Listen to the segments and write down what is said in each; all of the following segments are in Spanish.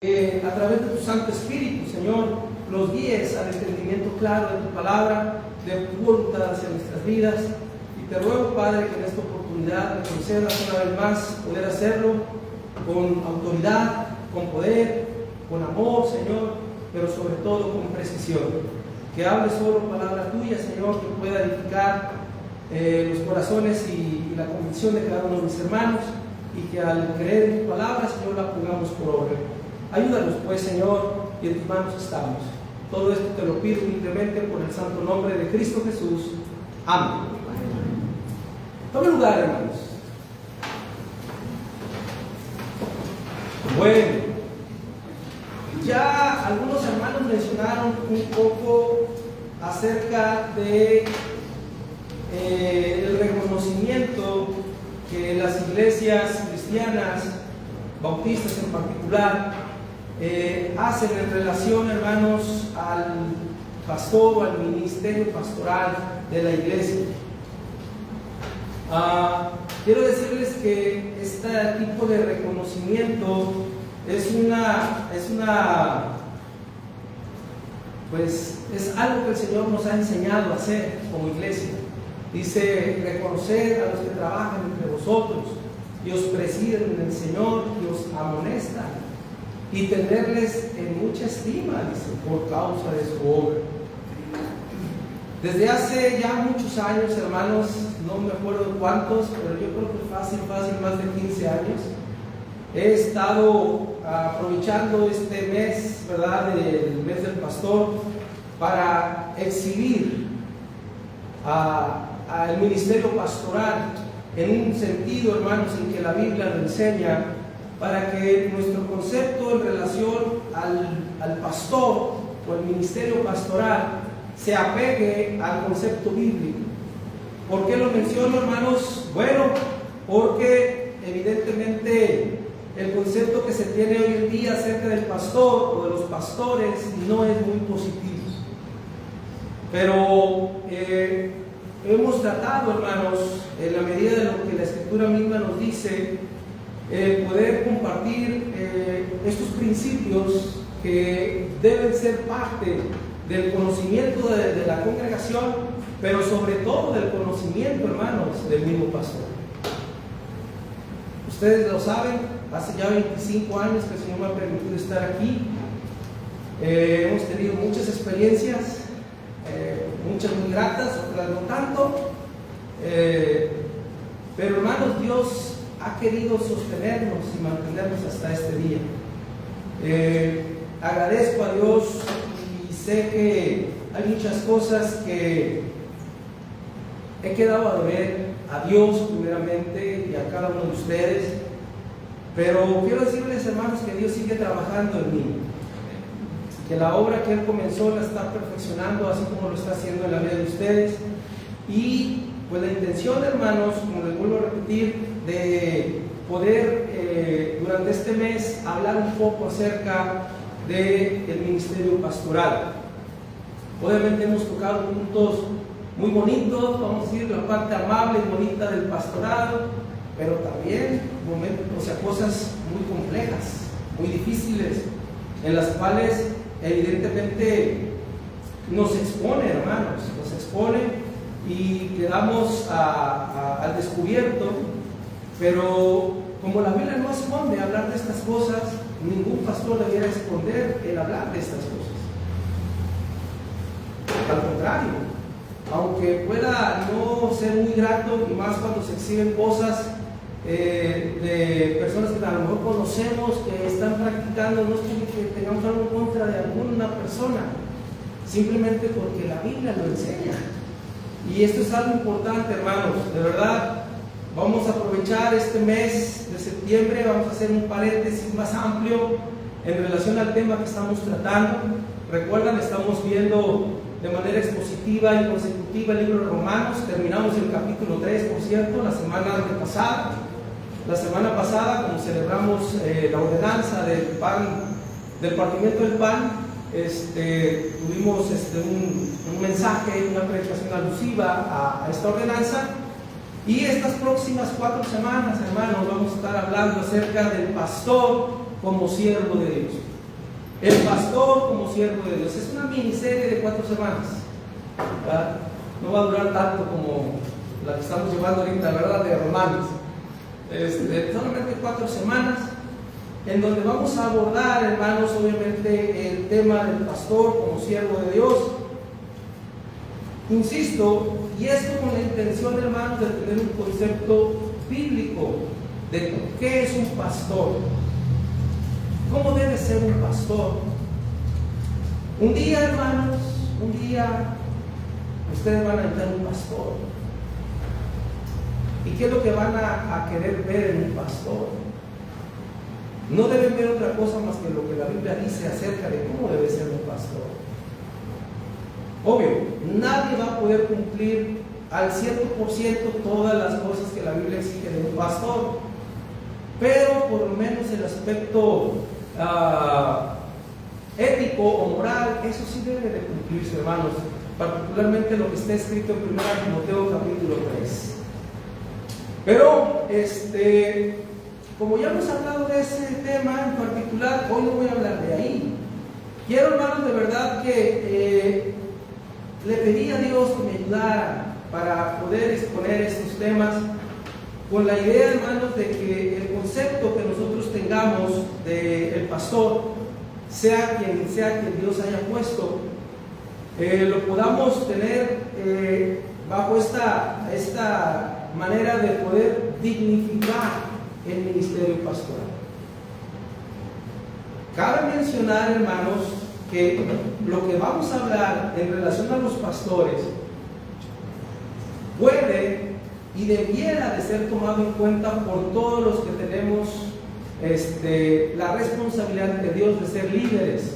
A través de tu Santo Espíritu, Señor, los guíes al entendimiento claro de tu palabra, de tu voluntad hacia nuestras vidas. Y te ruego, Padre, que en esta oportunidad me concedas una vez más poder hacerlo con autoridad, con poder, con amor, Señor, pero sobre todo con precisión. Que hable solo palabra tuya, Señor, que pueda edificar los corazones y la convicción de cada uno de mis hermanos, y que al creer en tu palabra, Señor, la pongamos por obra. Ayúdanos, pues, Señor, y en tus manos estamos. Todo esto te lo pido humildemente por el santo nombre de Cristo Jesús. Amén. Tome lugar, hermanos. Bueno, ya algunos hermanos mencionaron un poco acerca de el reconocimiento que las iglesias cristianas, bautistas en particular, hacen en relación, hermanos, al pastor o al ministerio pastoral de la iglesia. Quiero decirles que este tipo de reconocimiento es algo que el Señor nos ha enseñado a hacer como iglesia. Dice: reconocer a los que trabajan entre vosotros y os presiden en el Señor y os amonestan, y tenerles en mucha estima, dice, por causa de su obra. Desde hace ya muchos años, hermanos, no me acuerdo cuántos, pero yo creo que fácil, más de 15 años, he estado aprovechando este mes, ¿verdad?, del mes del pastor, para exhibir al ministerio pastoral en un sentido, hermanos, en que la Biblia lo enseña, para que nuestro concepto en relación al pastor o al ministerio pastoral se apegue al concepto bíblico. ¿Por qué lo menciono, hermanos? Bueno, porque evidentemente el concepto que se tiene hoy en día acerca del pastor o de los pastores no es muy positivo. Pero hemos tratado, hermanos, en la medida de lo que la Escritura misma nos dice, poder compartir estos principios que deben ser parte del conocimiento de la congregación, pero sobre todo del conocimiento, hermanos, del mismo pastor. Ustedes lo saben, hace ya 25 años que el Señor me ha permitido estar aquí. Hemos tenido muchas experiencias, muchas muy gratas, otras no tanto, pero, hermanos, Dios ha querido sostenernos y mantenernos hasta este día. Agradezco a Dios y sé que hay muchas cosas que he quedado a deber a Dios primeramente y a cada uno de ustedes, pero quiero decirles, hermanos, que Dios sigue trabajando en mí, que la obra que Él comenzó la está perfeccionando, así como lo está haciendo en la vida de ustedes. Y pues la intención, hermanos, como les vuelvo a repetir, de poder durante este mes hablar un poco acerca del ministerio pastoral. Obviamente hemos tocado puntos muy bonitos, vamos a decir, la parte amable y bonita del pastorado, pero también cosas muy complejas, muy difíciles, en las cuales evidentemente nos expone, hermanos, nos expone y quedamos al descubierto. Pero como la Biblia no esconde hablar de estas cosas, ningún pastor debiera esconder el hablar de estas cosas. Al contrario, aunque pueda no ser muy grato, y más cuando se exhiben cosas de personas que a lo mejor conocemos, que están practicando, no es que tengamos algo en contra de alguna persona, simplemente porque la Biblia lo enseña. Y esto es algo importante, hermanos, de verdad. Vamos a aprovechar este mes de septiembre, vamos a hacer un paréntesis más amplio en relación al tema que estamos tratando. Recuerdan, estamos viendo de manera expositiva y consecutiva el libro de Romanos. Terminamos el capítulo 3, por cierto, la semana pasada. La semana pasada, como celebramos la ordenanza del pan, del partimiento del pan, tuvimos un mensaje, una predicación alusiva a esta ordenanza. Y estas próximas 4 semanas, hermanos, vamos a estar hablando acerca del pastor como siervo de Dios. El pastor como siervo de Dios. Es una miniserie de 4 semanas. ¿Verdad? No va a durar tanto como la que estamos llevando ahorita, ¿verdad? De Romanos. Solamente 4 semanas, en donde vamos a abordar, hermanos, obviamente el tema del pastor como siervo de Dios. Insisto, y esto con la intención, hermanos, de tener un concepto bíblico de qué es un pastor, cómo debe ser un pastor. Un día, hermanos, ustedes van a entrar un pastor. ¿Y qué es lo que van a querer ver en un pastor? No deben ver otra cosa más que lo que la Biblia dice acerca de cómo debe ser un pastor. Obvio, nadie va a poder cumplir al 100% todas las cosas que la Biblia exige de un pastor, pero por lo menos el aspecto ético o moral, eso sí debe de cumplirse, hermanos, particularmente lo que está escrito en 1 Timoteo capítulo 3. Pero, como ya hemos hablado de ese tema en particular, hoy no voy a hablar de ahí. Quiero, hermanos, de verdad que le pedí a Dios que me ayudara para poder exponer estos temas con la idea, hermanos, de que el concepto que nosotros tengamos del pastor, sea quien Dios haya puesto, lo podamos tener bajo esta manera de poder dignificar el ministerio pastoral. Cabe mencionar, hermanos, que lo que vamos a hablar en relación a los pastores puede y debiera de ser tomado en cuenta por todos los que tenemos la responsabilidad de Dios de ser líderes,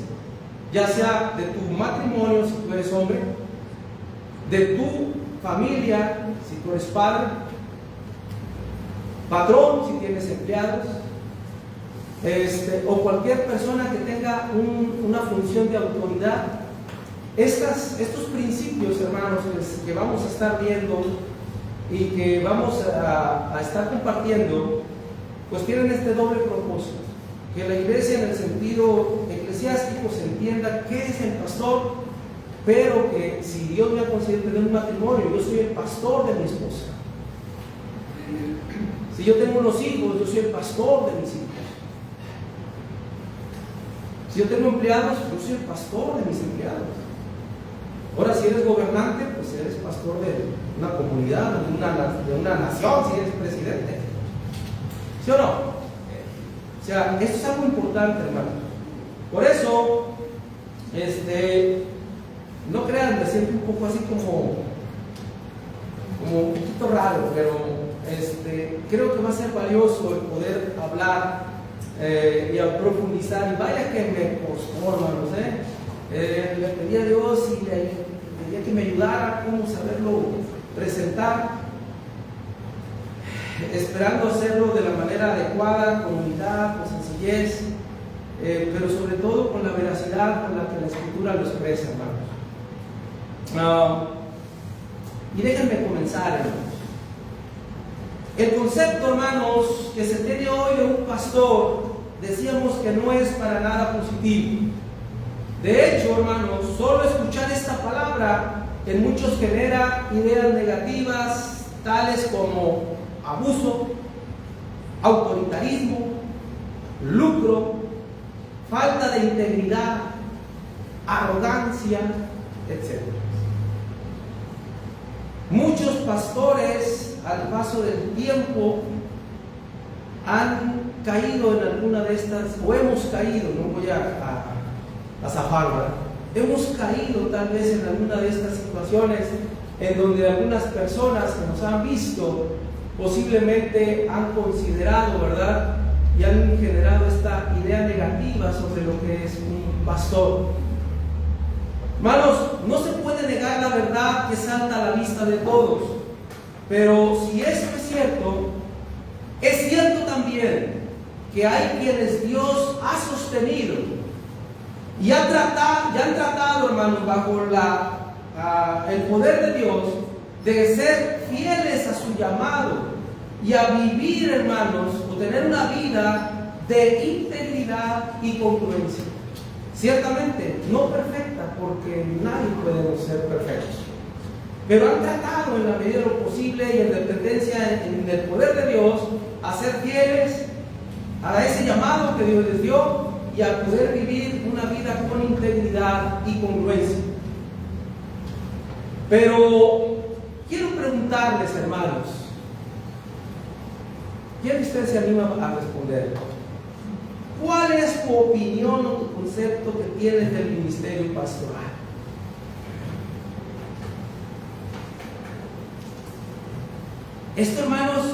ya sea de tu matrimonio si tú eres hombre, de tu familia si tú eres padre, patrón si tienes empleados, o cualquier persona que tenga una función de autoridad. Estos principios, hermanos, que vamos a estar viendo y que vamos a estar compartiendo, pues tienen este doble propósito: que la iglesia en el sentido eclesiástico se entienda qué es el pastor, pero que si Dios me ha concedido tener un matrimonio, yo soy el pastor de mi esposa. Si yo tengo unos hijos, yo soy el pastor de mis hijos. Si yo tengo empleados, yo soy el pastor de mis empleados. Ahora, si eres gobernante, pues eres pastor de una comunidad, de una nación, si eres presidente. ¿Sí o no? O sea, esto es algo importante, hermano. Por eso, no crean, me siento un poco así como un poquito raro, pero creo que va a ser valioso el poder hablar y a profundizar. Y vaya que me costó, hermanos, le pedí a Dios y le pedí que me ayudara a cómo saberlo presentar, esperando hacerlo de la manera adecuada, con humildad, con sencillez, pero sobre todo con la veracidad con la que la Escritura lo expresa, hermanos. Y déjenme comenzar, hermanos. El concepto, hermanos, que se tiene hoy de un pastor, decíamos que no es para nada positivo. De hecho, hermanos, solo escuchar esta palabra en muchos genera ideas negativas, tales como abuso, autoritarismo, lucro, falta de integridad, arrogancia, etc. Muchos pastores, al paso del tiempo, han caído en alguna de estas, o hemos caído, no voy a zafar, ¿verdad? Hemos caído tal vez en alguna de estas situaciones en donde algunas personas que nos han visto posiblemente han considerado, ¿verdad? Y han generado esta idea negativa sobre lo que es un pastor. Hermanos, no se puede negar la verdad que salta a la vista de todos, pero si esto es cierto también que hay quienes Dios ha sostenido y han tratado, hermanos, bajo el poder de Dios, de ser fieles a su llamado y a vivir, hermanos, o tener una vida de integridad y congruencia. Ciertamente, no perfecta, porque nadie puede ser perfecto, pero han tratado en la medida de lo posible y en dependencia en el poder de Dios a ser fieles a ese llamado que Dios les dio y a poder vivir una vida con integridad y congruencia. Pero quiero preguntarles, hermanos, ¿quién de ustedes se anima a responder? ¿Cuál es tu opinión o tu concepto que tienes del ministerio pastoral? Esto, hermanos,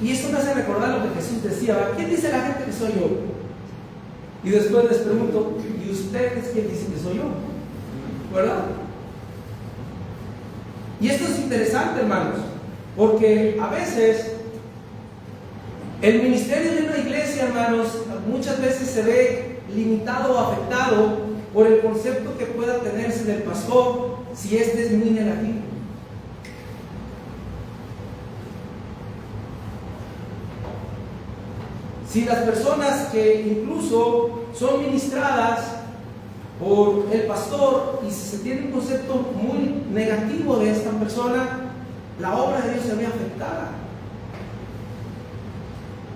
y esto me hace recordar lo que Jesús decía, ¿verdad? ¿Quién dice la gente que soy yo? Y después les pregunto, ¿y ustedes quién dicen que soy yo? ¿Verdad? Y esto es interesante, hermanos, porque a veces el ministerio de una iglesia, hermanos, muchas veces se ve limitado o afectado por el concepto que pueda tenerse del pastor si este es muy negativo. Si las personas que incluso son ministradas por el pastor y si se tiene un concepto muy negativo de esta persona, la obra de Dios se ve afectada.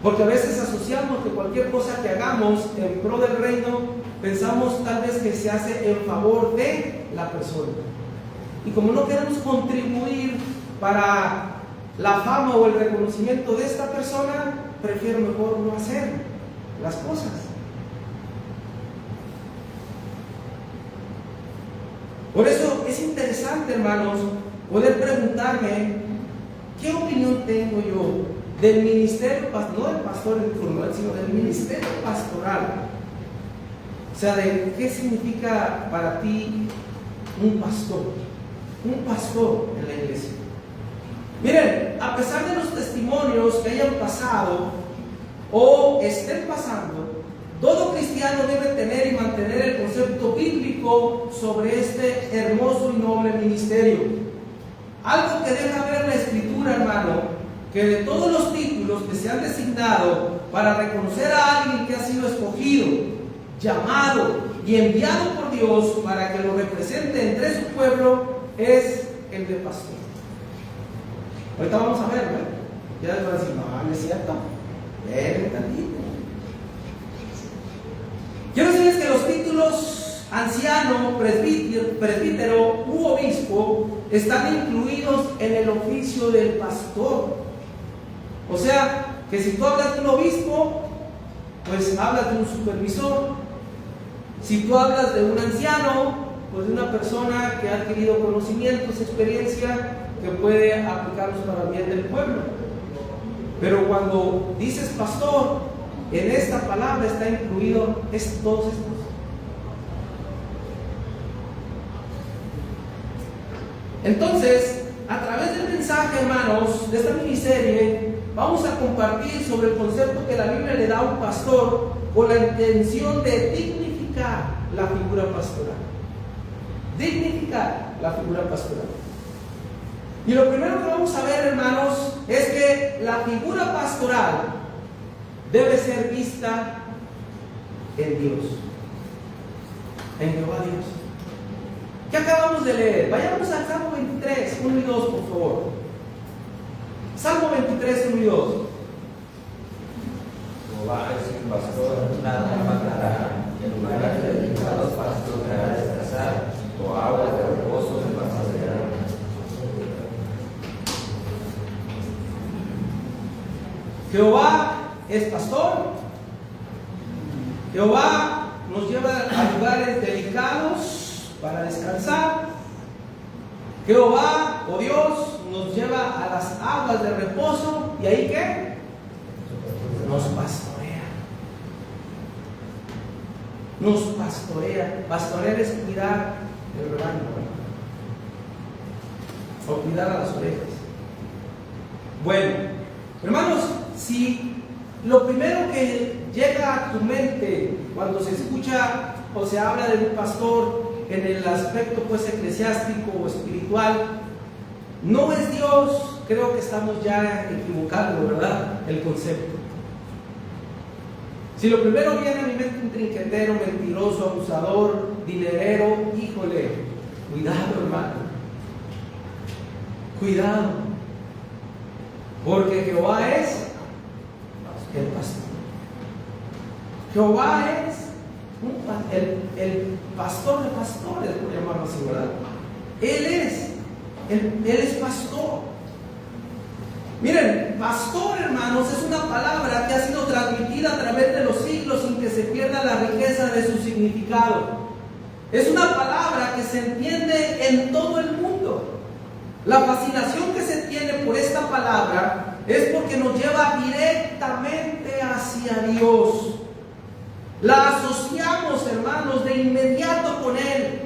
Porque a veces asociamos que cualquier cosa que hagamos en pro del reino, pensamos tal vez que se hace en favor de la persona. Y como no queremos contribuir para la fama o el reconocimiento de esta persona, prefiero mejor no hacer las cosas. Por eso es interesante, hermanos, poder preguntarme qué opinión tengo yo del ministerio, no del pastor informal, sino del ministerio pastoral. O sea, de qué significa para ti un pastor en la iglesia. Miren, a pesar de los testimonios que hayan pasado o estén pasando, todo cristiano debe tener y mantener el concepto bíblico sobre este hermoso y noble ministerio. Algo que deja ver la Escritura, hermano, que de todos los títulos que se han designado para reconocer a alguien que ha sido escogido, llamado y enviado por Dios para que lo represente entre su pueblo, es el de pastor. Ahorita vamos a ver, ¿no? Ya les van a decir, no es cierto. Ven tantito. Quiero decirles que los títulos anciano, presbítero u obispo están incluidos en el oficio del pastor. O sea, que si tú hablas de un obispo, pues hablas de un supervisor. Si tú hablas de un anciano, pues de una persona que ha adquirido conocimientos, experiencia, que puede aplicarlos para el bien del pueblo. Pero cuando dices pastor, en esta palabra está incluido todos estos. Entonces, a través del mensaje, hermanos, de esta miniserie, vamos a compartir sobre el concepto que la Biblia le da a un pastor con la intención de dignificar la figura pastoral. Dignificar la figura pastoral. Y lo primero que vamos a ver, hermanos, es que la figura pastoral debe ser vista en Dios, en Jehová Dios. ¿Qué acabamos de leer? Vayamos al Salmo 23, 1 y 2, por favor. Salmo 23, 1 y 2. Jehová es mi pastor, nada me faltará. En lugares dedicados pastos me hará descansar, o aguas de reposo me pastorearán. Jehová es pastor. Jehová nos lleva a lugares delicados para descansar. Jehová, o Dios, nos lleva a las aguas de reposo. ¿Y ahí qué? Nos pastorea. Nos pastorea. Pastorear es cuidar el rebaño, o cuidar a las ovejas. Bueno, hermanos, si lo primero que llega a tu mente cuando se escucha o se habla de un pastor en el aspecto pues eclesiástico o espiritual no es Dios, creo que estamos ya equivocando, ¿verdad?, el concepto. Si lo primero viene a mi mente un trinquetero, mentiroso, abusador, dinerero, híjole, cuidado, hermano. Cuidado. Porque Jehová es el pastor. Jehová es el pastor de pastores, por llamarlo así, ¿verdad? Él es pastor. Miren, pastor, hermanos, es una palabra que ha sido transmitida a través de los siglos sin que se pierda la riqueza de su significado. Es una palabra que se entiende en todo el mundo. La fascinación que se tiene por esta palabra es porque nos lleva directamente hacia Dios. La asociamos, hermanos, de inmediato con Él.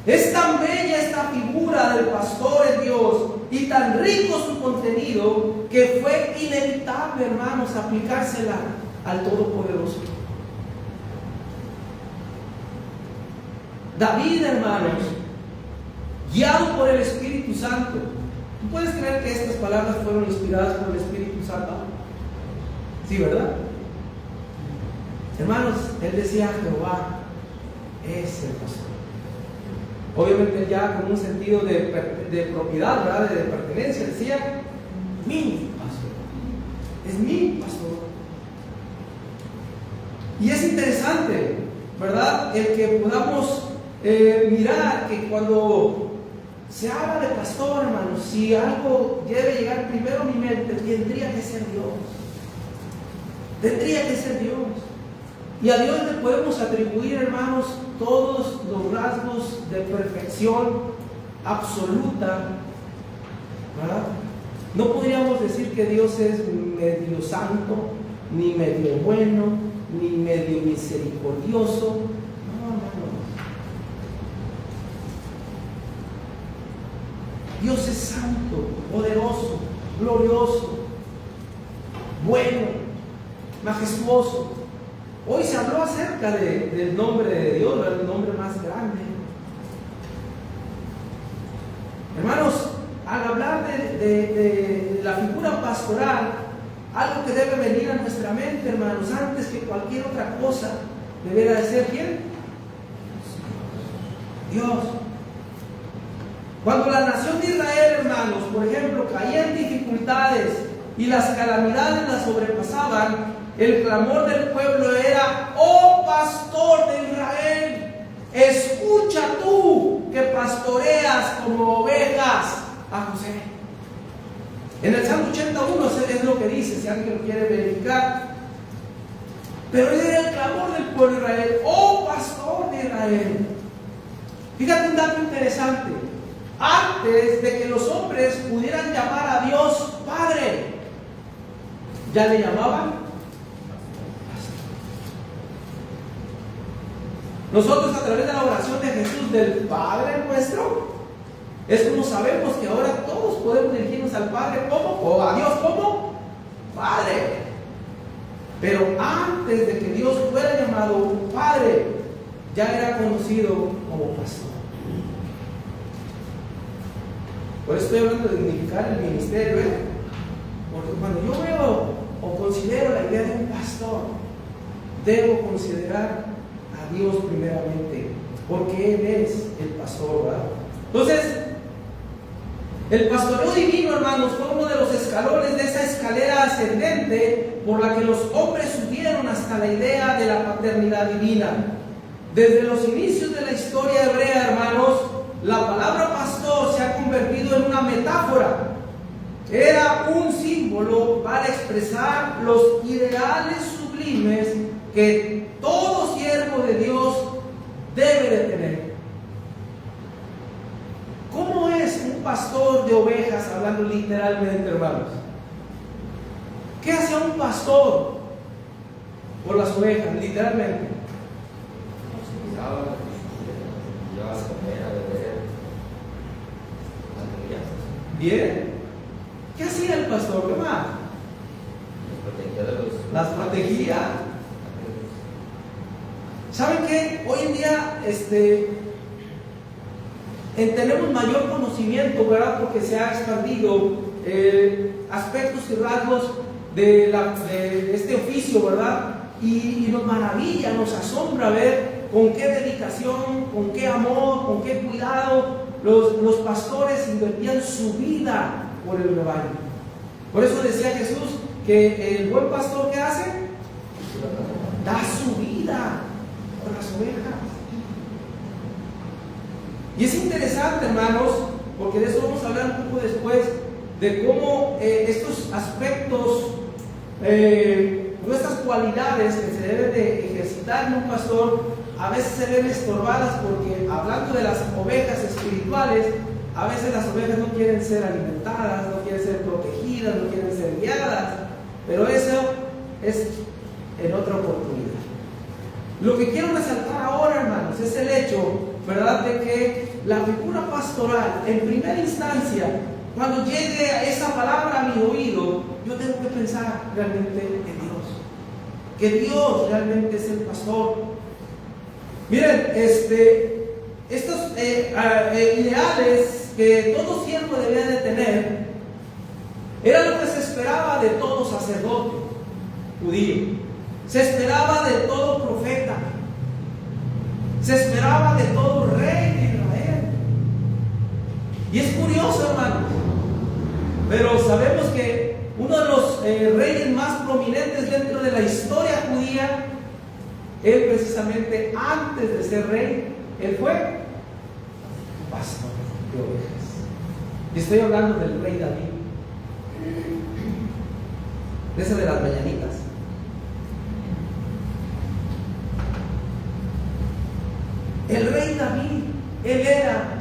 Es tan bella esta figura del pastor en Dios y tan rico su contenido que fue inevitable, hermanos, aplicársela al Todopoderoso. David, hermanos, guiado por el Espíritu Santo. ¿Tú puedes creer que estas palabras fueron inspiradas por el Espíritu Santo? Sí, ¿verdad? Hermanos, él decía: Jehová es el pastor. Obviamente ya con un sentido de propiedad, ¿verdad? De pertenencia. Decía: mi pastor. Es mi pastor. Y es interesante, ¿verdad? El que podamos mirar que cuando se habla de pastor, hermanos, si algo debe llegar primero a mi mente, tendría que ser Dios. Tendría que ser Dios. Y a Dios le podemos atribuir, hermanos, todos los rasgos de perfección absoluta, ¿verdad? No podríamos decir que Dios es medio santo, ni medio bueno, ni medio misericordioso. No. Dios es santo, poderoso, glorioso, bueno, majestuoso. Hoy se habló acerca del nombre de Dios, el nombre más grande. Hermanos, al hablar de la figura pastoral, algo que debe venir a nuestra mente, hermanos, antes que cualquier otra cosa, deberá de ser ¿quién? Dios. Cuando la nación de Israel, hermanos, por ejemplo, caía en dificultades y las calamidades las sobrepasaban, el clamor del pueblo era: oh pastor de Israel, escucha tú que pastoreas como ovejas a José. En el Salmo 81 es lo que dice, si alguien lo quiere verificar. Pero ese era el clamor del pueblo de Israel: oh pastor de Israel. Fíjate un dato interesante. Antes de que los hombres pudieran llamar a Dios Padre, ya le llamaban pastor. Nosotros, a través de la oración de Jesús del Padre nuestro, es como sabemos que ahora todos podemos dirigirnos al Padre como, o a Dios como Padre. Pero antes de que Dios fuera llamado Padre, ya era conocido como pastor. Por eso estoy hablando de dignificar el ministerio, porque cuando yo veo o considero la idea de un pastor, debo considerar a Dios primeramente, porque Él es el pastor, ¿verdad? Entonces, el pastoreo divino, hermanos, fue uno de los escalones de esa escalera ascendente por la que los hombres subieron hasta la idea de la paternidad divina. Desde los inicios de la historia hebrea, hermanos, la palabra pastor se ha convertido en una metáfora. Era un símbolo para expresar los ideales sublimes que todo siervo de Dios debe de tener. ¿Cómo es un pastor de ovejas, hablando literalmente, hermanos? ¿Qué hace un pastor por las ovejas, literalmente? Llevas a comer, a beber, Bien. ¿Qué hacía el pastor? ¿Qué más? Las protegía. ¿Saben qué? Hoy en día tenemos mayor conocimiento, ¿verdad? Porque se ha expandido aspectos y rasgos de este oficio, ¿verdad? y nos maravilla, nos asombra ver con qué dedicación, con qué amor, con qué cuidado los pastores invertían su vida por el rebaño. Por eso decía Jesús que el buen pastor, ¿qué hace? Da su vida por las ovejas. Y es interesante, hermanos, porque de eso vamos a hablar un poco después, de cómo estos aspectos, nuestras cualidades que se deben de ejercitar en un pastor, a veces se ven estorbadas porque, hablando de las ovejas espirituales, a veces las ovejas no quieren ser alimentadas, no quieren ser protegidas, no quieren ser guiadas, pero eso es en otra oportunidad. Lo que quiero resaltar ahora, hermanos, es el hecho, ¿verdad?, de que la figura pastoral, en primera instancia, cuando llegue a esa palabra a mi oído, yo tengo que pensar realmente en Dios, que Dios realmente es el pastor. Miren, estos ideales que todo siervo debía de tener, era lo que se esperaba de todo sacerdote judío. Se esperaba de todo profeta. Se esperaba de todo rey de Israel. Y es curioso, hermanos, pero sabemos que uno de los reyes más prominentes dentro de la historia judía, él precisamente antes de ser rey, él fue pastor de ovejas. Y estoy hablando del rey David, de ese de las mañanitas. El rey David, él era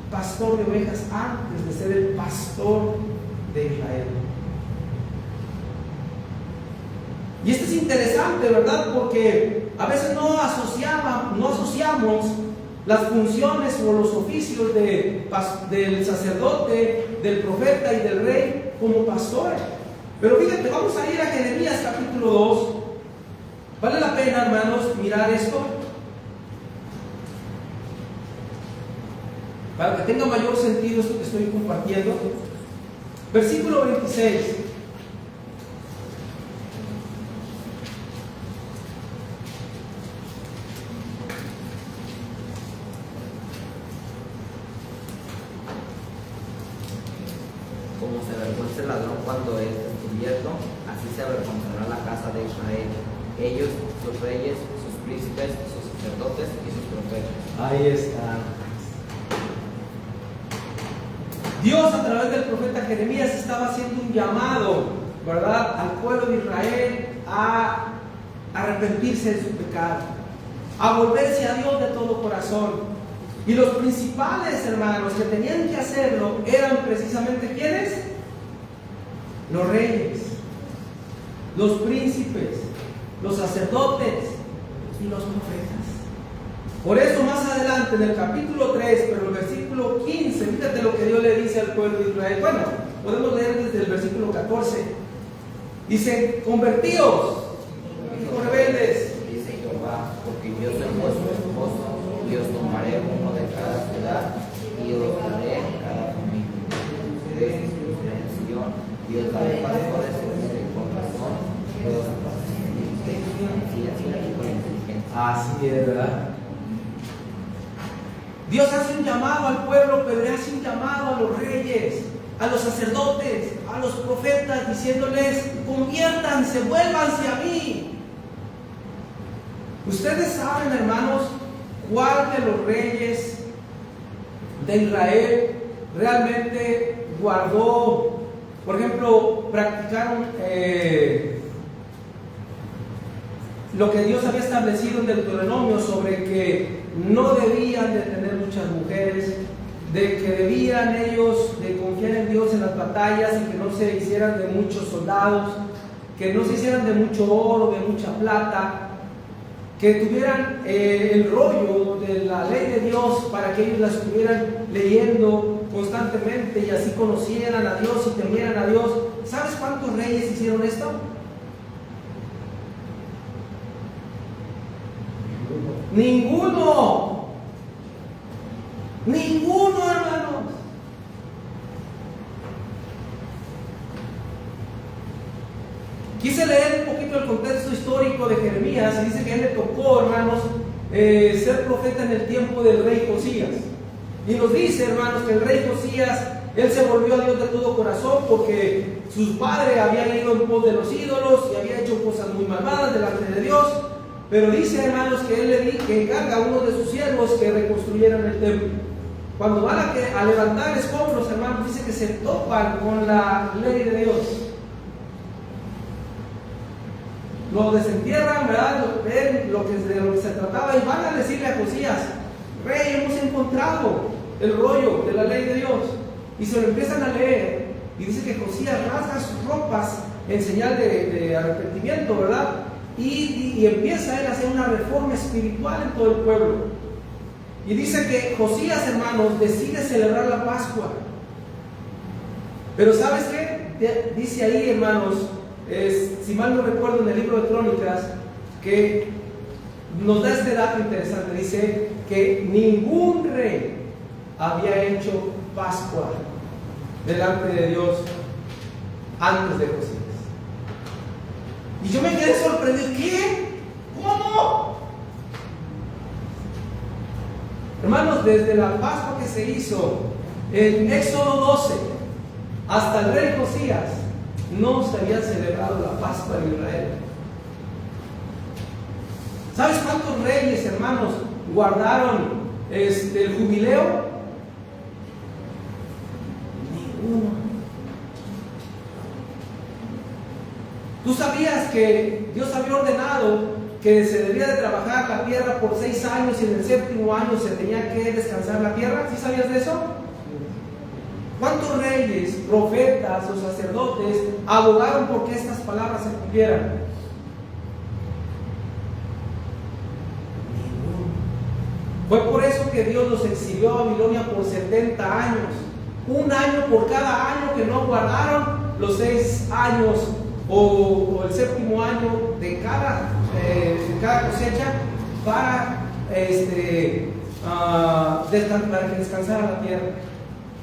pastor de ovejas antes de ser el pastor de Israel. Y esto es interesante, ¿verdad? Porque a veces no asociamos las funciones o los oficios del sacerdote, del profeta y del rey como pastores. Pero fíjate, vamos a ir a Jeremías capítulo 2. Vale la pena, hermanos, mirar esto, para que tenga mayor sentido esto que estoy compartiendo. Versículo 26. Como se avergüenza el ladrón cuando es descubierto, así se avergonzará la casa de Israel, ellos, sus reyes, sus príncipes, sus sacerdotes y sus profetas. Ahí está. Dios, a través del profeta Jeremías, estaba haciendo un llamado, ¿verdad?, al pueblo de Israel a arrepentirse de su pecado, a volverse a Dios de todo corazón. Y los principales, hermanos, que tenían que hacerlo eran precisamente ¿quiénes? Los reyes, los príncipes, los sacerdotes y los profetas. Por eso más adelante en el capítulo 3, pero el versículo 15, fíjate lo que Dios le dice al pueblo de Israel. Bueno, podemos leer desde el versículo 14. Dice: convertíos, hijos rebeldes. Dice Jehová, porque yo soy vuestro esposo, y os tomaré uno de cada ciudad, y os daré cada familia. Ustedes instruiré en Sion, y os daré pastores con razón, y os apacentaré con inteligencia. Así es, ¿verdad? Dios hace un llamado al pueblo, pero hace un llamado a los reyes, a los sacerdotes, a los profetas, diciéndoles: conviértanse, vuélvanse a mí. Ustedes saben, hermanos, cuál de los reyes de Israel realmente guardó, por ejemplo, practicaron lo que Dios había establecido en Deuteronomio sobre que no debían de tener muchas mujeres, de que debían ellos de confiar en Dios en las batallas y que no se hicieran de muchos soldados, que no se hicieran de mucho oro, de mucha plata, que tuvieran el rollo de la ley de Dios para que ellos la estuvieran leyendo constantemente y así conocieran a Dios y temieran a Dios. ¿Sabes cuántos reyes hicieron esto? Ninguno. Ninguno, hermanos. Quise leer un poquito el contexto histórico de Jeremías. Jeremías y dice que a él le tocó, hermanos, ser profeta en el tiempo del rey Josías. Y nos dice, hermanos, que el rey Josías, él se volvió a Dios de todo corazón porque su padre había ido en pos de los ídolos y había hecho cosas muy malvadas delante de Dios. Pero dice, hermanos, que él que encarga a uno de sus siervos que reconstruyeran el templo. Cuando van a levantar escombros, hermanos, dice que se topan con la ley de Dios. Lo desentierran, ¿verdad? Ven de lo que se trataba y van a decirle a Josías: rey, hemos encontrado el rollo de la ley de Dios. Y se lo empiezan a leer y dice que Josías rasga sus ropas en señal de arrepentimiento, ¿verdad? Y empieza él a hacer una reforma espiritual en todo el pueblo. Y dice que Josías, hermanos, decide celebrar la Pascua. Pero ¿sabes qué? Dice ahí, hermanos, si mal no recuerdo, en el libro de Crónicas, que nos da este dato interesante. Dice que ningún rey había hecho Pascua delante de Dios antes de Josías. Y yo me quedé sorprendido. ¿Qué? ¿Cómo? Hermanos, desde la Pascua que se hizo en Éxodo 12 hasta el rey Josías, no se había celebrado la Pascua en Israel. ¿Sabes cuántos reyes, hermanos, guardaron el jubileo? Ninguno. ¿Tú sabías que Dios había ordenado que se debía de trabajar la tierra por 6 años y en el 7º año se tenía que descansar la tierra? ¿Sí sabías de eso? ¿Cuántos reyes, profetas o sacerdotes abogaron por que estas palabras se cumplieran? Fue por eso que Dios los exilió a Babilonia por 70 años. 1 año por cada año que no guardaron los 6 años o el 7º año de cada cosecha para que descansara la tierra.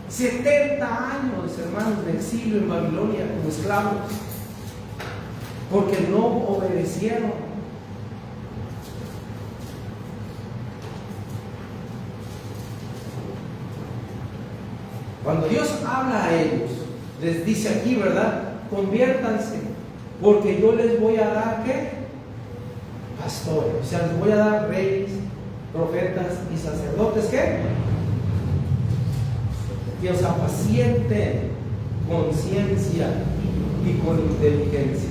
70 años, hermanos, de exilio en Babilonia como esclavos, porque no obedecieron. Cuando Dios habla a ellos, les dice aquí, ¿verdad? Conviértanse, porque yo les voy a dar, ¿qué? Pastores. O sea, les voy a dar reyes, profetas y sacerdotes, ¿qué? Que os apacienten con ciencia y con inteligencia.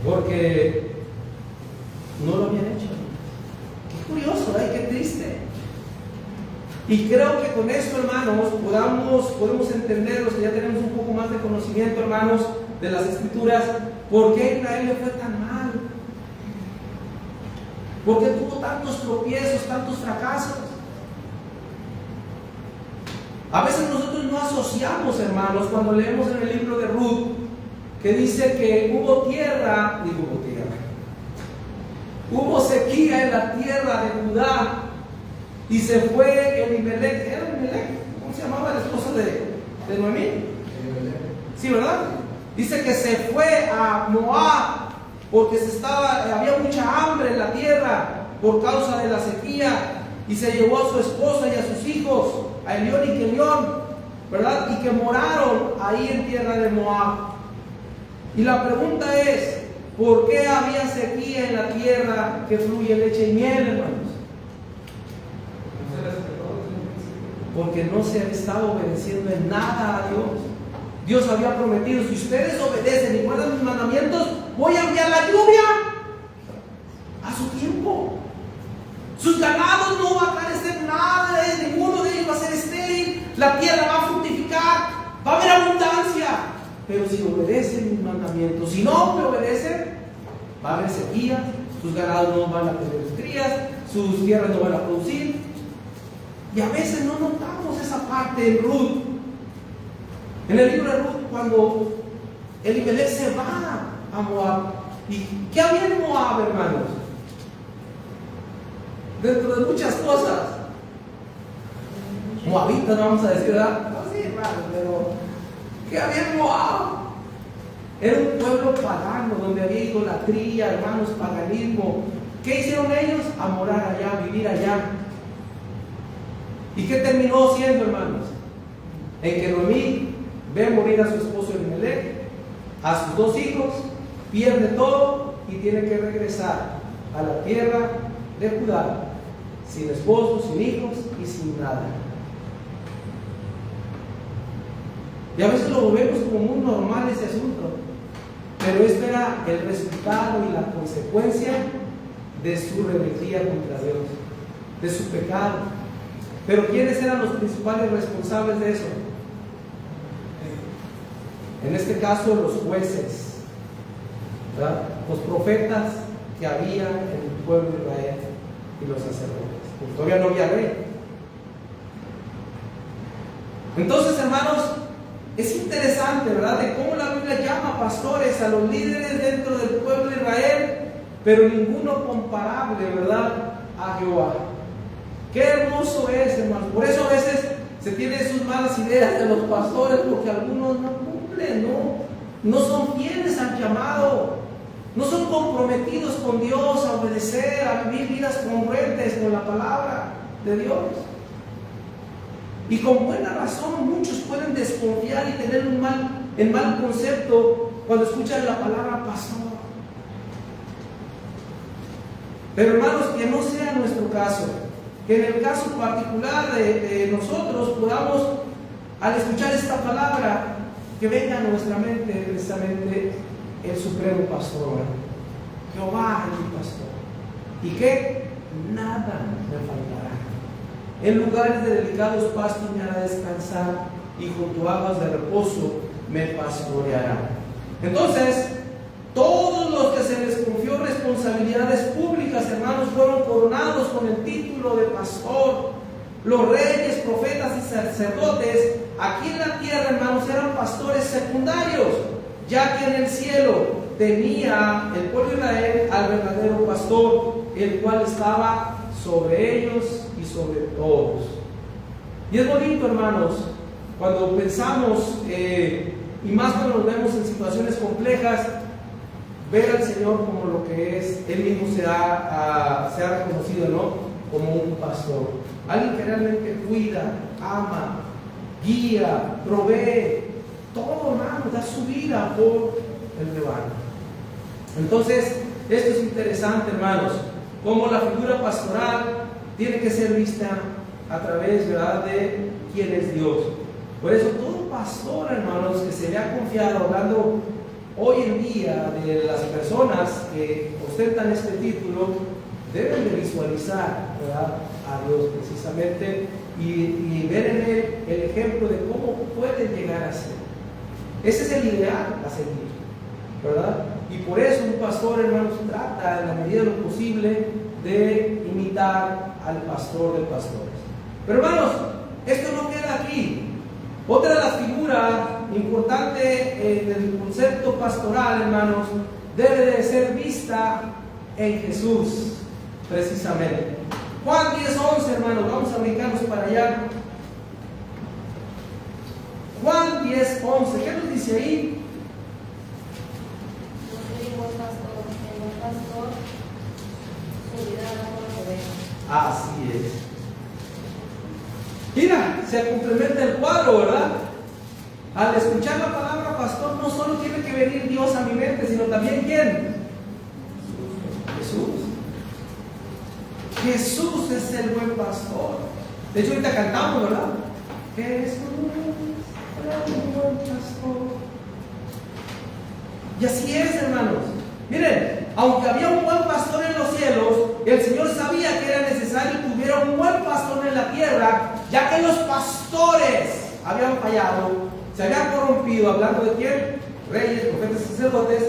Porque no lo habían hecho. Qué curioso, ¿eh? Qué triste. Y creo que con esto, hermanos, podemos entender, los que ya tenemos un poco más de conocimiento, hermanos, de las Escrituras, por qué Israel le fue tan mal. ¿Por qué tuvo tantos tropiezos, tantos fracasos? A veces nosotros no asociamos, hermanos, cuando leemos en el libro de Ruth, que dice que hubo sequía en la tierra de Judá, y se fue Elimelech. ¿Era Elimelech? ¿Cómo se llamaba la esposa de Noemí? Sí, ¿verdad? Dice que se fue a Moab porque había mucha hambre en la tierra por causa de la sequía, y se llevó a su esposa y a sus hijos, a Elión y Kelión, ¿verdad? Y que moraron ahí en tierra de Moab. Y la pregunta es, ¿por qué había sequía en la tierra que fluye leche y miel, hermanos? Porque no se ha estado obedeciendo en nada a Dios. Dios había prometido: si ustedes obedecen y guardan mis mandamientos, voy a enviar la lluvia a su tiempo. Sus ganados no va a carecer nada, ninguno de ellos va a ser estéril, la tierra va a fructificar, va a haber abundancia. Pero si obedecen mis mandamientos, si no me obedecen, va a haber sequía, sus ganados no van a tener crías, sus tierras no van a producir. Y a veces no notamos esa parte en Ruth. En el libro de Ruth, cuando Elimelech se va a Moab. ¿Y qué había en Moab, hermanos? Dentro de muchas cosas. Moabitas, vamos a decir, ¿verdad? No, sí, hermanos, pero ¿qué había en Moab? Era un pueblo pagano donde había idolatría, hermanos, paganismo. ¿Qué hicieron ellos? A morar allá, vivir allá. ¿Y qué terminó siendo, hermanos? En que Noemí ve morir a su esposo Elimelech, a sus 2 hijos, pierde todo y tiene que regresar a la tierra de Judá, sin esposo, sin hijos y sin nada. Y a veces lo vemos como muy normal ese asunto, pero esto era el resultado y la consecuencia de su rebeldía contra Dios, de su pecado. Pero ¿quiénes eran los principales responsables de eso? En este caso, los jueces, ¿verdad? Los profetas que había en el pueblo de Israel y los sacerdotes, porque todavía no había rey. Entonces, hermanos, es interesante, ¿verdad?, de cómo la Biblia llama pastores a los líderes dentro del pueblo de Israel, pero ninguno comparable, ¿verdad?, a Jehová. Qué hermoso es, hermanos. Por eso a veces se tienen sus malas ideas de los pastores, porque algunos no cumplen, no son fieles al llamado, no son comprometidos con Dios a obedecer, a vivir vidas congruentes con la palabra de Dios. Y con buena razón muchos pueden desconfiar y tener el mal concepto cuando escuchan la palabra pastor. Pero hermanos, que no sea nuestro caso, que en el caso particular de nosotros podamos, al escuchar esta palabra, que venga a nuestra mente precisamente el supremo pastor, Jehová es mi pastor, y que nada me faltará. En lugares de delicados pastos me hará descansar, y junto a aguas de reposo me pastoreará. Entonces, todos los que se les confió responsabilidades públicas, hermanos, fueron coronados con el título de pastor. Los reyes, profetas y sacerdotes aquí en la tierra, hermanos, eran pastores secundarios, ya que en el cielo tenía el pueblo de Israel al verdadero pastor, el cual estaba sobre ellos y sobre todos. Y es bonito, hermanos, cuando pensamos, y más cuando nos vemos en situaciones complejas, ver al Señor como lo que es. Él mismo se ha reconocido, ¿no?, como un pastor, alguien que realmente cuida, ama, guía, provee, todo, hermano, da su vida por el rebaño. Entonces, esto es interesante, hermanos, cómo la figura pastoral tiene que ser vista a través, ¿verdad?, de quién es Dios. Por eso todo pastor, hermanos, que se le ha confiado, hablando hoy en día de las personas que ostentan este título, deben de visualizar, ¿verdad?, a Dios precisamente, y ver en él el ejemplo de cómo pueden llegar a ser. Ese es el ideal a seguir, ¿verdad? Y por eso un pastor, hermanos, trata en la medida de lo posible de imitar al pastor de pastores. Pero, hermanos, esto no queda aquí. Otra de las figuras importantes del concepto pastoral, hermanos, debe de ser vista en Jesús, precisamente. Juan 10:11, hermanos, vamos a brincarnos para allá. Juan 10:11, ¿qué nos dice ahí? No soy buen pastor, el buen pastor su vida da por las ovejas. Así es. Mira, se complementa el cuadro, ¿verdad? Al escuchar la palabra pastor, no solo tiene que venir Dios a mi mente, sino también ¿quién? Jesús. Jesús es el buen pastor. De hecho, ahorita cantamos, ¿verdad? Jesús es el buen pastor. Y así es, hermanos. Miren, aunque había un buen pastor en los cielos, el Señor sabía que era necesario que hubiera un buen pastor en la tierra, ya que los pastores habían fallado, se habían corrompido. Hablando de quién, reyes, profetas y sacerdotes,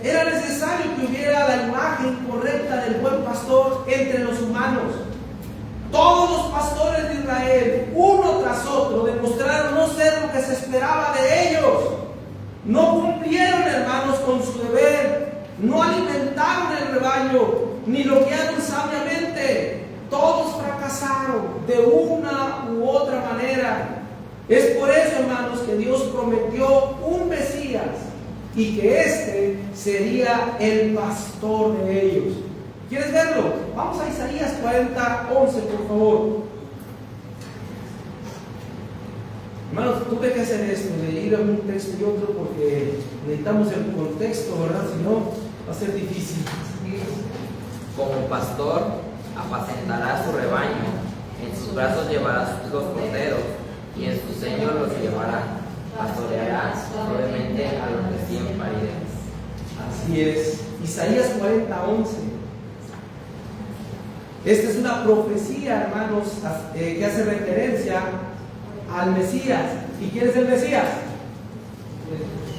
era necesario que hubiera la imagen correcta del buen pastor entre los humanos. Todos los pastores de Israel, uno tras otro, demostraron no ser lo que se esperaba de ellos. No cumplieron, hermanos, con su deber, no alimentaron el rebaño, ni lo guiaron sabiamente. Todos fracasaron de una u otra manera. Es por eso, hermanos, que Dios prometió un Mesías y que este sería el pastor de ellos. ¿Quieres verlo? Vamos a Isaías 40:11, por favor. Hermanos, tuve que hacer esto, de ir a un texto y otro, porque necesitamos el contexto, ¿verdad? Si no, va a ser difícil. Como pastor apacentará su rebaño, en sus brazos llevará los corderos y en su seno los llevará. Pastoreará suavemente a los recién paridos. Así es, Isaías 40:11. Esta es una profecía, hermanos, que hace referencia al Mesías. ¿Y quién es el Mesías?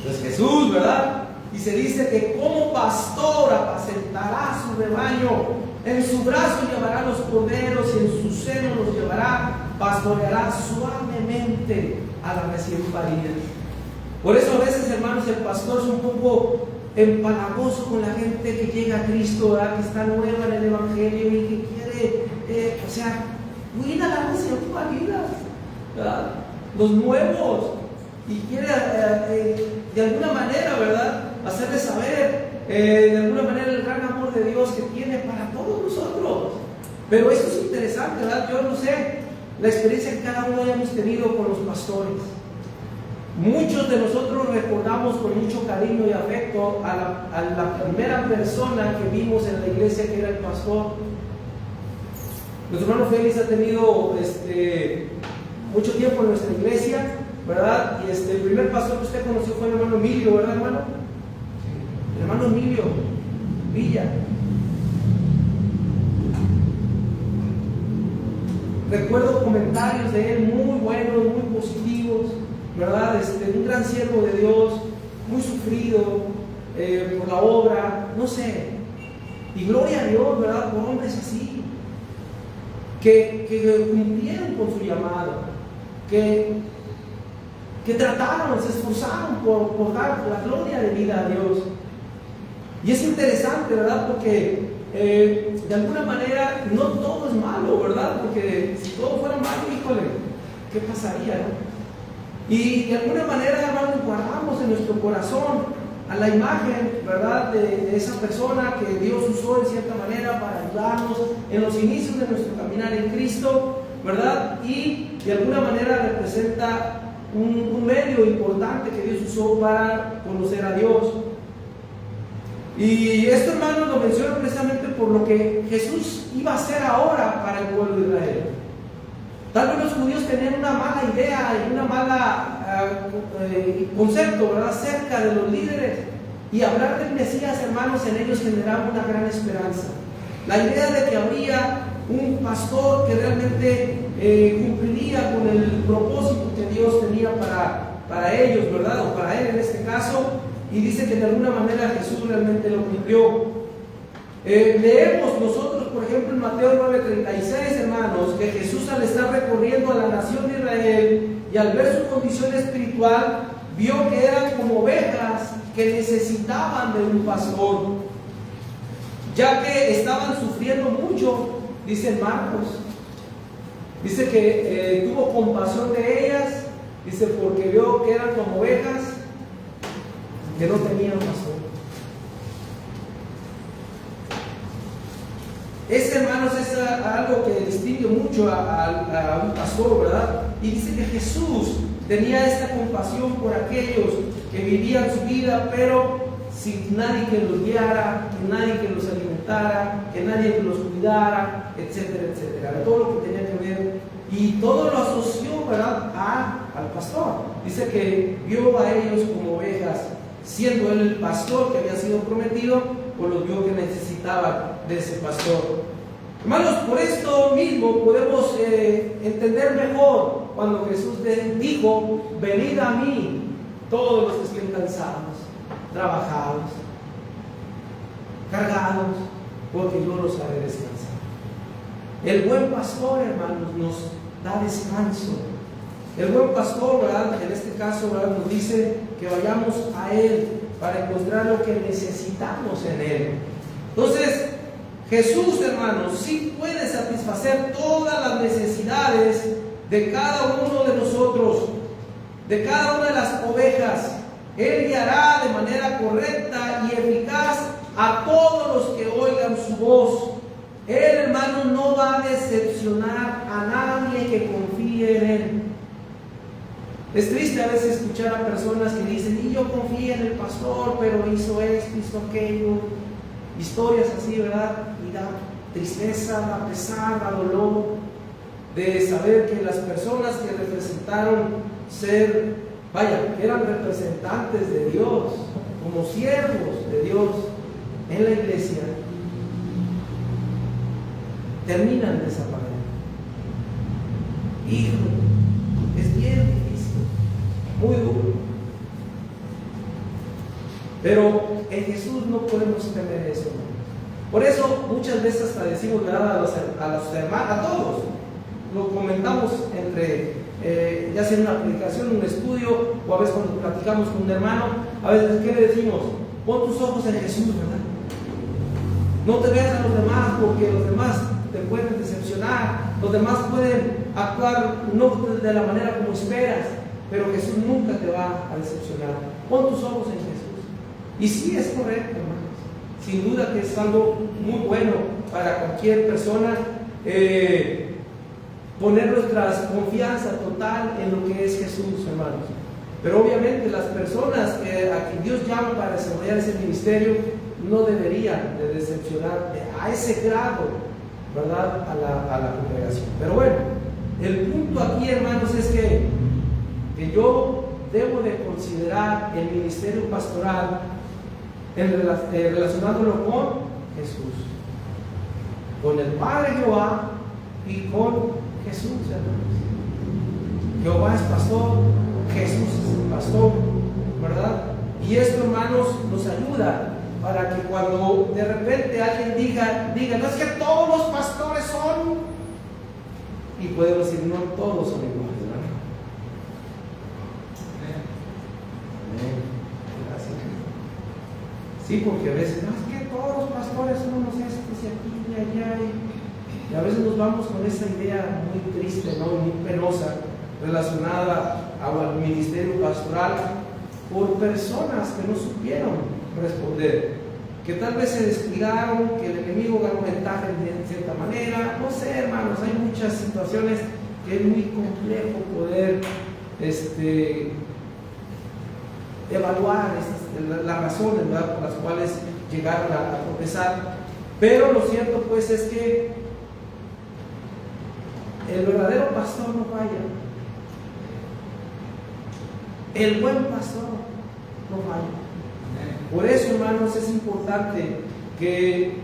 Pues Jesús, ¿verdad? Y se dice que como pastor apacentará su rebaño, en su brazo llevará los corderos y en su seno los llevará, pastoreará suavemente a la recién parida. Por eso a veces, hermanos, el pastor es un poco empalagoso con la gente que llega a Cristo, ¿verdad? Que está nueva en el Evangelio y que quiere, cuida la recién parida, ¿verdad? Los nuevos, y quiere de alguna manera, ¿verdad?, hacerles saber de alguna manera el gran amor de Dios que tiene para todos nosotros. Pero esto es interesante, ¿verdad? Yo no sé la experiencia que cada uno hayamos tenido con los pastores. Muchos de nosotros recordamos con mucho cariño y afecto a la primera persona que vimos en la iglesia, que era el pastor. Nuestro hermano Félix ha tenido mucho tiempo en nuestra iglesia, ¿verdad? Y el primer pastor que usted conoció fue el hermano Emilio, ¿verdad, hermano? El hermano Emilio Villa. Recuerdo comentarios de él muy buenos, muy positivos, ¿verdad? Un gran siervo de Dios, muy sufrido por la obra, no sé. Y gloria a Dios, ¿verdad? Por hombres así, que cumplieron con su llamado, que trataron, se esforzaron por dar la gloria de vida a Dios. Y es interesante, ¿verdad? Porque de alguna manera no todo es malo, ¿verdad? Porque si todo fuera malo, híjole, ¿qué pasaría, no? Y de alguna manera, hermanos, guardamos en nuestro corazón a la imagen, ¿verdad?, de esa persona que Dios usó en cierta manera para ayudarnos en los inicios de nuestro caminar en Cristo, ¿verdad? Y de alguna manera representa un medio importante que Dios usó para conocer a Dios. Y esto, hermanos, lo menciono precisamente por lo que Jesús iba a hacer ahora para el pueblo de Israel. Tal vez los judíos tenían una mala idea y una mala concepto, ¿verdad?, acerca de los líderes, y hablar del Mesías, hermanos, en ellos generaba una gran esperanza. La idea de que habría un pastor que realmente cumpliría con el propósito que Dios tenía para ellos, ¿verdad?, o para él en este caso, y dice que de alguna manera Jesús realmente lo cumplió. Leemos nosotros, por ejemplo, en Mateo 9:36, hermanos, que Jesús, al estar recorriendo a la nación de Israel y al ver su condición espiritual, vio que eran como ovejas que necesitaban de un pastor, ya que estaban sufriendo mucho, dice Marcos. Dice que tuvo compasión de ellas, dice, porque vio que eran como ovejas que no tenían pastor. Hermanos, es algo que distingue mucho a un pastor, ¿verdad? Y dice que Jesús tenía esta compasión por aquellos que vivían su vida, pero sin nadie que los guiara, que nadie que los alimentara, que nadie que los cuidara, etcétera, etcétera. De todo lo que tenía que ver. Y todo lo asoció, ¿verdad?, al pastor. Dice que vio a ellos como ovejas, siendo él el pastor que había sido prometido, pues los vio que necesitaban de ese pastor. Hermanos, por esto mismo podemos entender mejor cuando Jesús dijo: venid a mí todos los que estén cansados, trabajados, cargados, porque yo los haré descansar. El buen pastor, hermanos, nos da descanso. El buen pastor, ¿verdad?, en este caso, ¿verdad?, nos dice que vayamos a Él para encontrar lo que necesitamos en Él. Entonces, Jesús, hermanos, sí puede satisfacer todas las necesidades de cada uno de nosotros, de cada una de las ovejas, Él guiará de manera correcta y eficaz a todos los que oigan su voz. Él, hermano, no va a decepcionar a nadie que confíe en Él. Es triste a veces escuchar a personas que dicen, y yo confío en el pastor, pero hizo esto, hizo aquello. Historias así, ¿verdad? Y da tristeza, da pesar, da dolor de saber que las personas que representaron ser, vaya, que eran representantes de Dios, como siervos de Dios en la iglesia, terminan de esa manera. Hijo, es bien difícil, muy duro. Pero en Jesús no podemos temer eso. Por eso muchas veces hasta decimos, ¿verdad?, a los hermanos, a todos, lo comentamos entre, ya sea en una predicación, un estudio, o a veces cuando platicamos con un hermano, a veces, ¿qué le decimos? Pon tus ojos en Jesús, ¿verdad? No te veas a los demás, porque los demás te pueden decepcionar, los demás pueden actuar no de la manera como esperas, pero Jesús nunca te va a decepcionar. Pon tus ojos en Jesús. Y sí, es correcto, hermanos. Sin duda que es algo muy bueno para cualquier persona poner nuestra confianza total en lo que es Jesús, hermanos. Pero obviamente las personas a quien Dios llama para desarrollar ese ministerio no deberían de decepcionar a ese grado, ¿verdad?, a la congregación. Pero bueno, el punto aquí, hermanos, es que yo debo de considerar el ministerio pastoral relacionándolo con Jesús, con el Padre Jehová y con Jesús, hermanos. Jehová es pastor, Jesús es el pastor, ¿verdad? Y esto, hermanos, nos ayuda para que cuando de repente alguien diga, no es que todos los pastores son, y podemos decir, no todos son iguales, ¿verdad? Amén. Gracias. Sí, porque a veces, no es que todos los pastores son unos estos y aquí y allá, y a veces nos vamos con esa idea muy triste, ¿no?, muy penosa, relacionada al ministerio pastoral por personas que no supieron responder, que tal vez se descuidaron, que el enemigo ganó ventaja de cierta manera. No sé, hermanos, hay muchas situaciones que es muy complejo poder evaluar las razones, ¿verdad?, por las cuales llegaron a tropezar. Pero lo cierto pues es que el verdadero pastor no falla. El buen pastor no falla. Por eso, hermanos, es importante que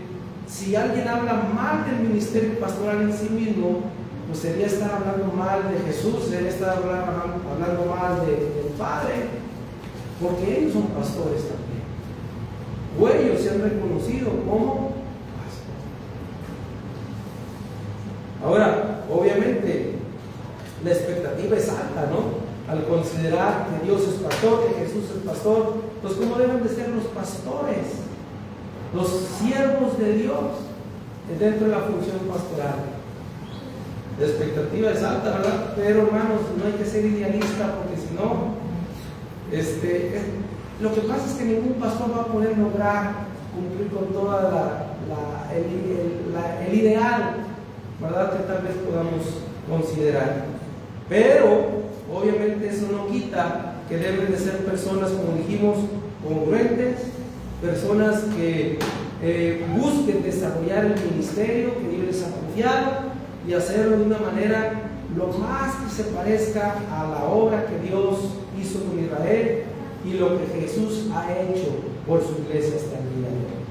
si alguien habla mal del ministerio pastoral en sí mismo, pues sería estar hablando mal de Jesús, sería estar hablando mal del Padre, porque ellos son pastores también, o ellos se han reconocido como pastores. Ahora, obviamente, la expectativa es alta, ¿no? Al considerar que Dios es pastor, que Jesús es pastor, pues ¿cómo deben de ser los pastores, los siervos de Dios dentro de la función pastoral? La expectativa es alta, ¿verdad? Pero, hermanos, no hay que ser idealista, porque si no, lo que pasa es que ningún pastor va a poder lograr cumplir con toda el ideal, ¿verdad?, que tal vez podamos considerar. Pero obviamente eso no quita que deben de ser personas, como dijimos, congruentes, personas que busquen desarrollar el ministerio que Dios les ha confiado y hacerlo de una manera lo más que se parezca a la obra que Dios hizo con Israel y lo que Jesús ha hecho por su iglesia hasta el día de hoy.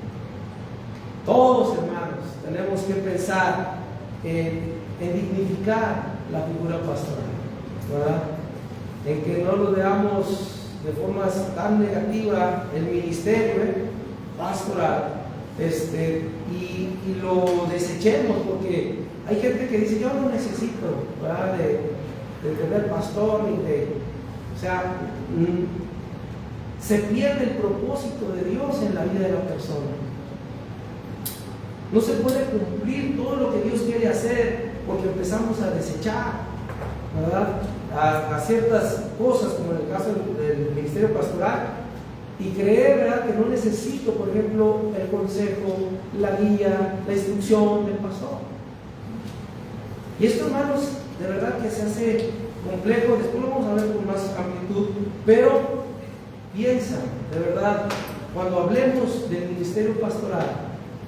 Todos, hermanos, tenemos que pensar en dignificar la figura pastoral, ¿verdad? En que no lo veamos de forma tan negativa el ministerio pastoral, y lo desechemos, porque hay gente que dice, yo no necesito, ¿verdad?, de tener pastor, o sea, se pierde el propósito de Dios en la vida de la persona. No se puede cumplir todo lo que Dios quiere hacer porque empezamos a desechar, ¿verdad?, a ciertas cosas, como en el caso del ministerio pastoral, y creer, ¿verdad?, que no necesito, por ejemplo, el consejo, la guía, la instrucción del pastor. Y esto, hermanos, de verdad que se hace complejo. Después lo vamos a ver con más amplitud, pero piensa, de verdad, cuando hablemos del ministerio pastoral,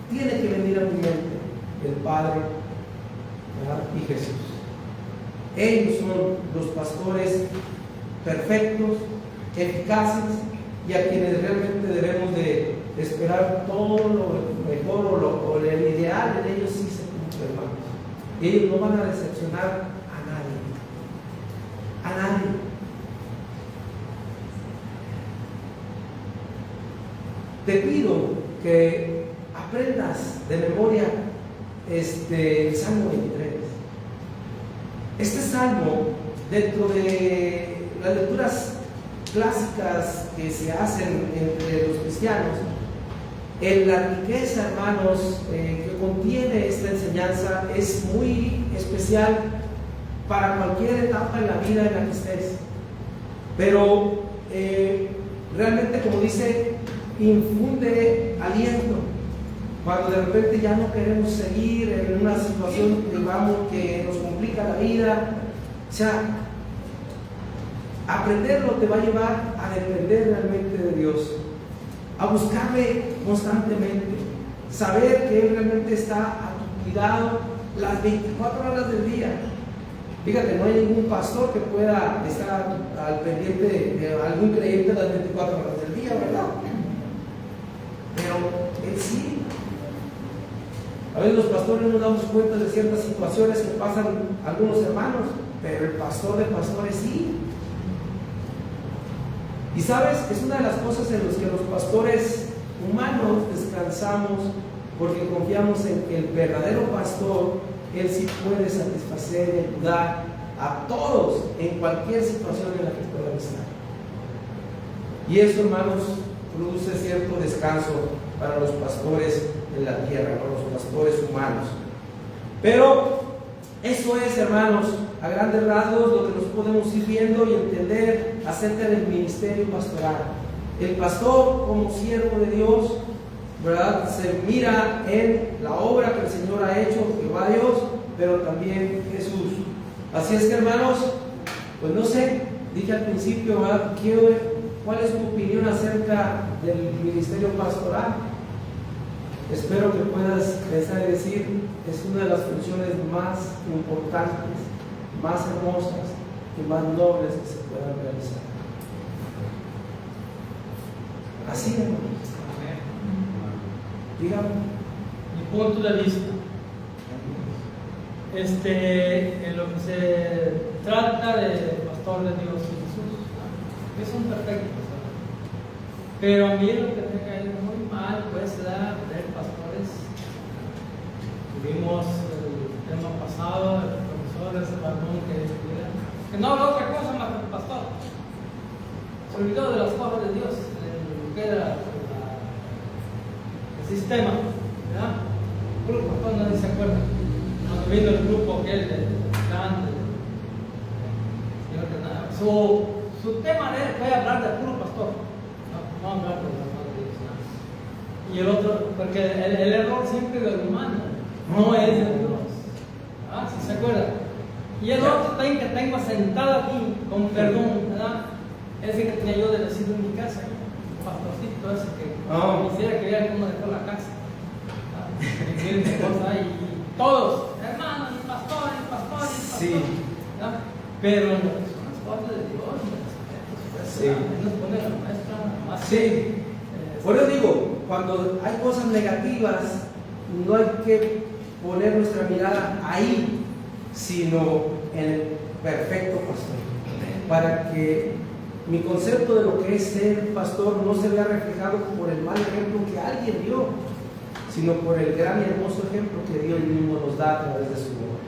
tiene que venir a mi mente el Padre, ¿verdad?, y Jesús. Ellos son los pastores perfectos, eficaces, y a quienes realmente debemos de esperar todo lo mejor o el ideal en ellos sí se cumple, hermanos. Y ellos no van a decepcionar a nadie. Te pido que aprendas de memoria el Salmo 23. Este salmo, dentro de las lecturas clásicas que se hacen entre los cristianos, en la riqueza, hermanos, que contiene esta enseñanza es muy especial para cualquier etapa en la vida en la que estés. Pero realmente, como dice, infunde aliento cuando de repente ya no queremos seguir en una situación, digamos, que nos complica la vida. O sea, aprenderlo te va a llevar a depender realmente de Dios, a buscarle constantemente, saber que Él realmente está a tu cuidado las 24 horas del día. Fíjate, no hay ningún pastor que pueda estar al pendiente de algún creyente las 24 horas del día, ¿verdad? Pero Él sí. A veces los pastores no nos damos cuenta de ciertas situaciones que pasan algunos hermanos, pero el pastor de pastores sí. Y sabes, es una de las cosas en las que los pastores humanos descansamos, porque confiamos en que el verdadero pastor, él sí puede satisfacer y ayudar a todos en cualquier situación en la que puedan estar. Y eso, hermanos, produce cierto descanso para los pastores en la tierra, para los pastores humanos. Pero eso es, hermanos, a grandes rasgos lo que nos podemos ir viendo y entender acerca del ministerio pastoral. El pastor, como siervo de Dios, ¿verdad?, se mira en la obra que el Señor ha hecho, Jehová Dios, pero también Jesús. Así es que, hermanos, pues no sé, dije al principio, ¿verdad?, ¿cuál es tu opinión acerca del ministerio pastoral? Espero que puedas pensar y decir, es una de las funciones más importantes, más hermosas y más nobles que se puedan realizar. Así, hermanos. Dígame. Mi punto de vista. En lo que se trata de pastor de Dios y Jesús, que son perfectos, ¿verdad? Pero a mí lo que me cae muy mal, pues, da ver pastores. Tuvimos el tema pasado, el profesor de ese balón que no habla otra cosa más que el pastor. Se olvidó de las cosas de Dios, de lo que era el sistema, ¿verdad? El pastor nadie se acuerda. Cuando vino el grupo aquel de grande, su tema fue hablar del puro pastor, no hablar de la madre de Dios. Y el otro, porque el error siempre es del humano, no es de Dios. Si se acuerda. Y el otro que tengo sentado aquí, con perdón, ¿verdad? Ese que tenía yo de vecino en mi casa, un pastorcito ese que quisiera que vea cómo dejó la casa. Y todos, hermanos, y pastores, Sí. ¿verdad? Pero en lo que son las cosas de Dios, sí, nos pone la muestra más. Sí. Por eso digo, cuando hay cosas negativas, no hay que poner nuestra mirada ahí, sino en el perfecto pastor, para que mi concepto de lo que es ser pastor no se vea reflejado por el mal ejemplo que alguien dio, sino por el gran y hermoso ejemplo que Dios mismo nos da a través de su obra.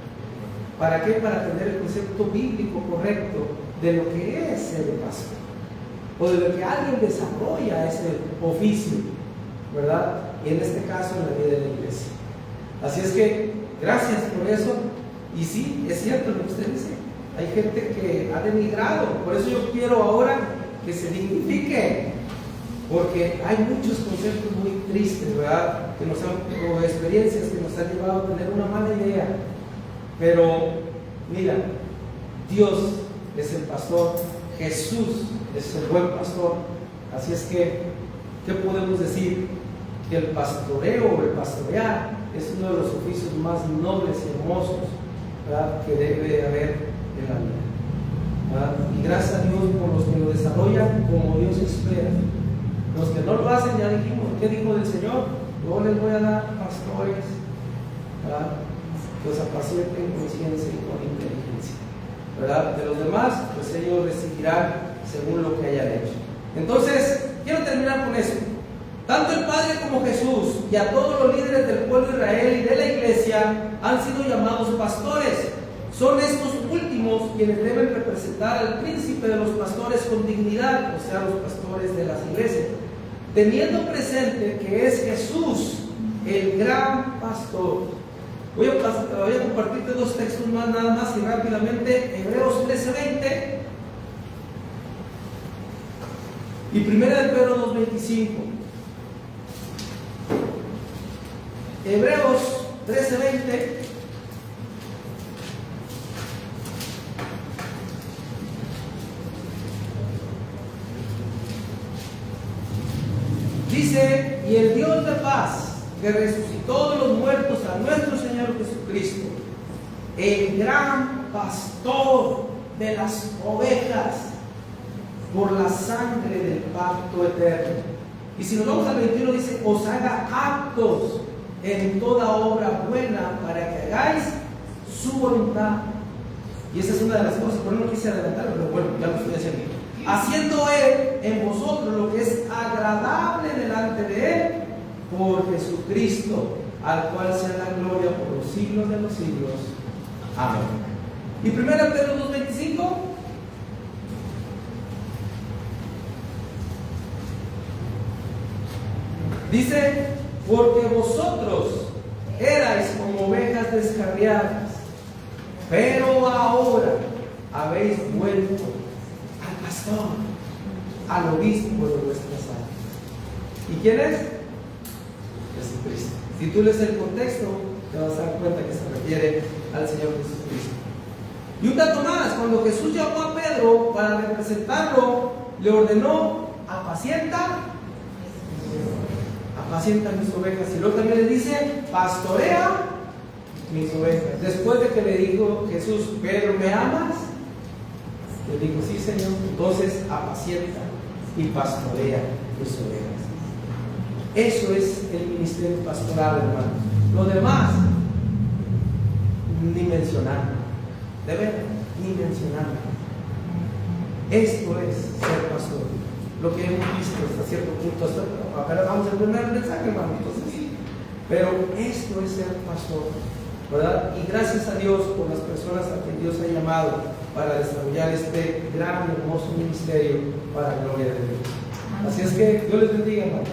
¿Para qué? Para tener el concepto bíblico correcto de lo que es ser pastor, o de lo que alguien desarrolla ese oficio, ¿verdad? Y en este caso en la vida de la iglesia. Así es que, gracias por eso. Y sí, es cierto lo que usted dice. Hay gente que ha denigrado. Por eso yo quiero ahora que se dignifique, porque hay muchos conceptos muy tristes, ¿verdad? Que nos han, o experiencias que nos han llevado a tener una mala idea. Pero mira, Dios es el pastor, Jesús es el buen pastor. Así es que, ¿qué podemos decir? Que el pastoreo o el pastorear es uno de los oficios más nobles y hermosos, ¿verdad?, que debe de haber en la vida, ¿verdad? Y gracias a Dios por los que lo desarrollan como Dios espera. Los que no lo hacen, ya dijimos, ¿qué dijo el Señor? Yo les voy a dar pastores, ¿verdad?, que os apacienten con ciencia y con inteligencia, ¿verdad? De los demás, pues ellos recibirán según lo que hayan hecho. Entonces, quiero terminar con eso. Tanto el Padre como Jesús y a todos los líderes del pueblo de Israel y de la iglesia han sido llamados pastores. Son estos últimos quienes deben representar al príncipe de los pastores con dignidad, o sea, los pastores de las iglesias, teniendo presente que es Jesús, el gran pastor. Voy a compartirte dos textos más, nada más y rápidamente. Hebreos 13:20 y 1 de Pedro 2:25. Hebreos 13:20 dice: y el Dios de paz, que resucitó de los muertos a nuestro Señor Jesucristo, el gran pastor de las ovejas, por la sangre del pacto eterno. Y si nos vamos al 21, dice: os haga aptos en toda obra buena para que hagáis su voluntad. Y esa es una de las cosas, por no quise adelantar, pero bueno, ya lo estoy haciendo. Haciendo Él en vosotros lo que es agradable delante de Él, por Jesucristo, al cual sea la gloria por los siglos de los siglos. Amén. Y 1 Pedro 2:25 dice: porque vosotros erais como ovejas descarriadas, pero ahora habéis vuelto al pastor, al obispo de vuestras almas. ¿Y quién es? Jesucristo. Si tú lees el contexto, te vas a dar cuenta que se refiere al Señor Jesucristo. Y un dato más: cuando Jesús llamó a Pedro para representarlo, le ordenó: apacienta mis ovejas. Y luego también le dice: pastorea mis ovejas. Después de que le dijo Jesús: Pedro, ¿me amas? Le dijo: sí, Señor. Entonces apacienta y pastorea tus ovejas. Eso es el ministerio pastoral, hermanos. Lo demás, ni mencionarlo. De verdad, ni mencionarlo. Esto es ser pastor. Lo que hemos visto hasta cierto punto. Acá vamos a terminar el mensaje, hermano. Entonces, pero esto es ser pastor, ¿verdad? Y gracias a Dios por las personas a quien Dios ha llamado para desarrollar este gran y hermoso ministerio para la gloria de Dios. Así es que Dios les bendiga, hermanos.